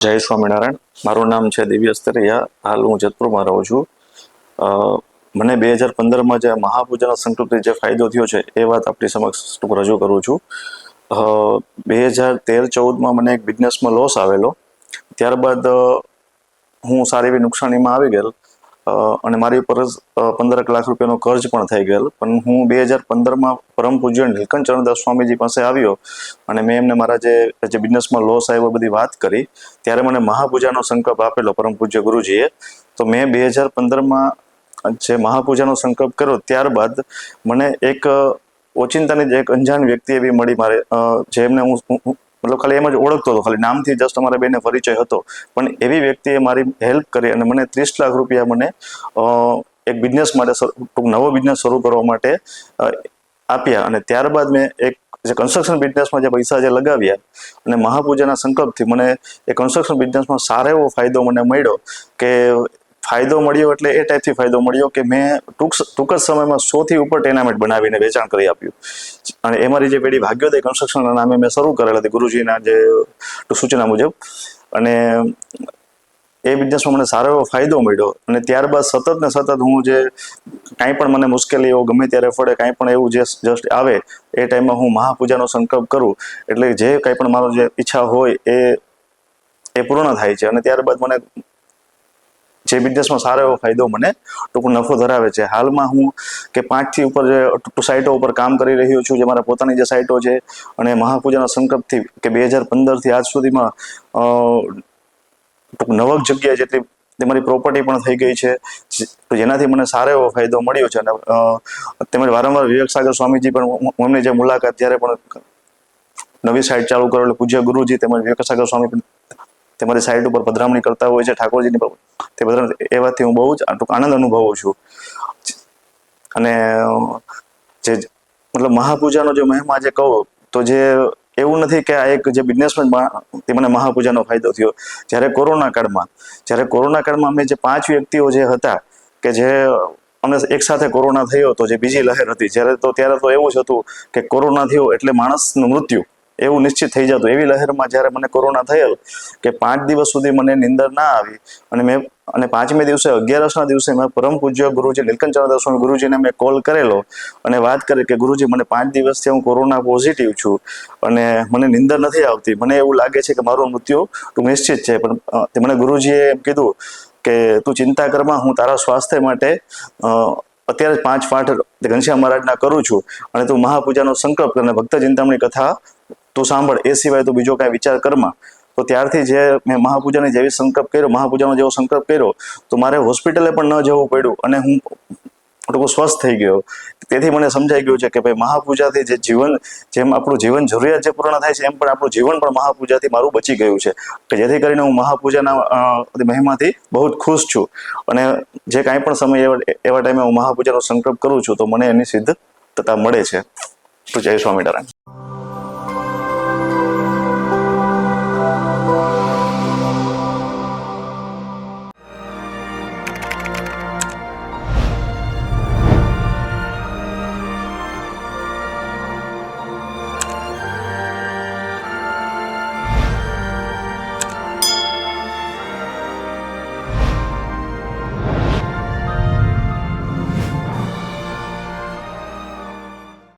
જય સ્વામિનારાયણ. મારું નામ છે દિવ્યેશ તરૈયા. હાલ હું જેતપુરમાં રહું છું. મને 2015માં જે મહાપૂજાના સંકલ્પથી જે ફાયદો થયો છે એ વાત આપણી સમક્ષ રજૂ કરું છું. 2013-14માં મને એક બિઝનેસમાં લોસ આવેલો. ત્યારબાદ હું સારી એવી નુકસાનીમાં આવી ગયેલ અને મારી ઉપર 15 લાખ રૂપિયાનો કર્જ પણ થઈ ગયેલ. પણ હું 2015માં પરમ પૂજ્ય નીલકંઠચરણદાસ સ્વામીજી પાસે આવ્યો અને મેં એમને મારા જે બિઝનેસમાં લોસ આવ્યો બધી વાત કરી. ત્યારે મને મહાપૂજાનો સંકલ્પ આપેલો પરમ પૂજ્ય ગુરુજીએ. તો મેં 2015માં જે મહાપૂજાનો સંકલ્પ કર્યો ત્યારબાદ મને એક ઓચિંતાની જ એક અંજાન વ્યક્તિ એવી મળી મારે, જે એમને હું મતલબ ખાલી એમ જ ઓળખતો હતો, ખાલી નામથી જસ્ટ અમારા બેને પરિચય હતો. પણ એવી વ્યક્તિએ મારી હેલ્પ કરી અને મને 30 લાખ રૂપિયા મને એક બિઝનેસ માટે નવો બિઝનેસ શરૂ કરવા માટે આપ્યા. અને ત્યારબાદ મેં એક જે કન્સ્ટ્રક્શન બિઝનેસમાં જે પૈસા જે લગાવ્યા અને મહાપૂજાના સંકલ્પથી મને એ કન્સ્ટ્રક્શન બિઝનેસમાં સારો એવો ફાયદો મને મળ્યો. કે ફાયદો મળ્યો એટલે એ ટાઈપથી ફાયદો મળ્યો કે મેં ટૂંક જ સમયમાં 100થી ઉપર ટેનામેન્ટ બનાવીને વેચાણ કરી આપ્યું. અને એ મારી જે પેઢી ભાગ્યોદય કન્સ્ટ્રક્શનના નામે મેં શરૂ કરેલ હતી ગુરુજીના જે સૂચના મુજબ. અને એ બિઝનેસમાં મને સારો એવો ફાયદો મળ્યો. અને ત્યારબાદ સતત ને સતત હું જે કાંઈ પણ મને મુશ્કેલી એવો ગમે ત્યારે પડે, કાંઈ પણ એવું જે જસ્ટ આવે એ ટાઈમમાં હું મહાપૂજાનો સંકલ્પ કરું એટલે જે કાંઈ પણ મારો જે ઈચ્છા હોય એ પૂર્ણ થાય છે. અને ત્યારબાદ મને જે બિઝનેસમાં સારો એવો ફાયદો મને ટૂંક નફો ધરાવે છે. હાલમાં હું કે 5થી ઉપર જે સાઇટો ઉપર કામ કરી રહ્યો છું, જે મારા પોતાની જે સાઇટો છે. અને મહાપૂજાના સંકલ્પથી કે 2015થી આજ સુધીમાં ટૂંક 9 જગ્યાએ જેટલી મારી પ્રોપર્ટી પણ થઈ ગઈ છે, જેનાથી મને સારો એવો ફાયદો મળ્યો છે. અને તેમજ વારંવાર વિવેક સાગર સ્વામીજી પણ એમની જે મુલાકાત જ્યારે પણ નવી સાઇટ ચાલુ કરો એટલે પૂજ્ય ગુરુજી તેમજ વિવેક સાગર સ્વામી પણ તમારી સાઇટ ઉપર પધરામણી કરતા હોય છે ઠાકોરજીની. તે એ વાતથી હું બહુ જ આનંદ અનુભવું છું. અને જે મતલબ મહાપૂજાનો જે મહિમા જે કહું તો જે એવું નથી કે આ એક જે બિઝનેસમેન તે મને મહાપૂજાનો ફાયદો થયો. જ્યારે કોરોના કાળમાં અમે જે 5 વ્યક્તિઓ જે હતા કે જે અમને એક સાથે કોરોના થયો હતો, જે બીજી લહેર હતી, ત્યારે તો એવું જ હતું કે કોરોના થયો એટલે માણસનું મૃત્યુ એવું નિશ્ચિત થઈ જતું. એવી લહેરમાં જ્યારે મને કોરોના થયેલ કે 5 દિવસ સુધી મને નીંદર ના આવી. અને 5મે દિવસે 11સના દિવસે મેં પરમ પૂજ્ય ગુરુજી નીલકંઠચરણદાસ સ્વામી ગુરુજીને મેં કોલ કરેલો અને વાત કરી કે ગુરુજી મને 5 દિવસથી હું કોરોના પોઝિટિવ છું અને મને નીંદર નથી આવતી, મને એવું લાગે છે કે મારું મૃત્યુ નિશ્ચિત છે. પણ મને ગુરુજીએ એમ કીધું કે તું ચિંતા કરમાં, હું તારા સ્વાસ્થ્ય માટે અત્યારે જ 5 પાઠ ઘનશ્યામ મહારાજના કરું છું અને તું મહાપૂજાનો સંકલ્પ કરીને ભક્ત ચિંતામણી કથા તું સાંભળ, એ સિવાય તું બીજો કાંઈ વિચાર કરમાં. તો ત્યારથી જે મેં મહાપૂજાનો જેવો સંકલ્પ કર્યો તો મારે હોસ્પિટલે પણ ન જવું પડ્યું અને હું સ્વસ્થ થઈ ગયો. તેથી મને સમજાઈ ગયું છે કે ભાઈ મહાપૂજાથી જેમ આપણું જીવન જરૂરિયાત જે પૂર્ણ થાય છે, એમ પણ આપણું જીવન પણ મહાપૂજાથી મારું બચી ગયું છે. કે જેથી કરીને હું મહાપૂજાના મહિમાથી બહુ જ ખુશ છું. અને જે કાંઈ પણ સમય એવા ટાઈમે હું મહાપૂજાનો સંકલ્પ કરું છું તો મને એની સિદ્ધતા મળે છે. તો જય સ્વામિનારાયણ.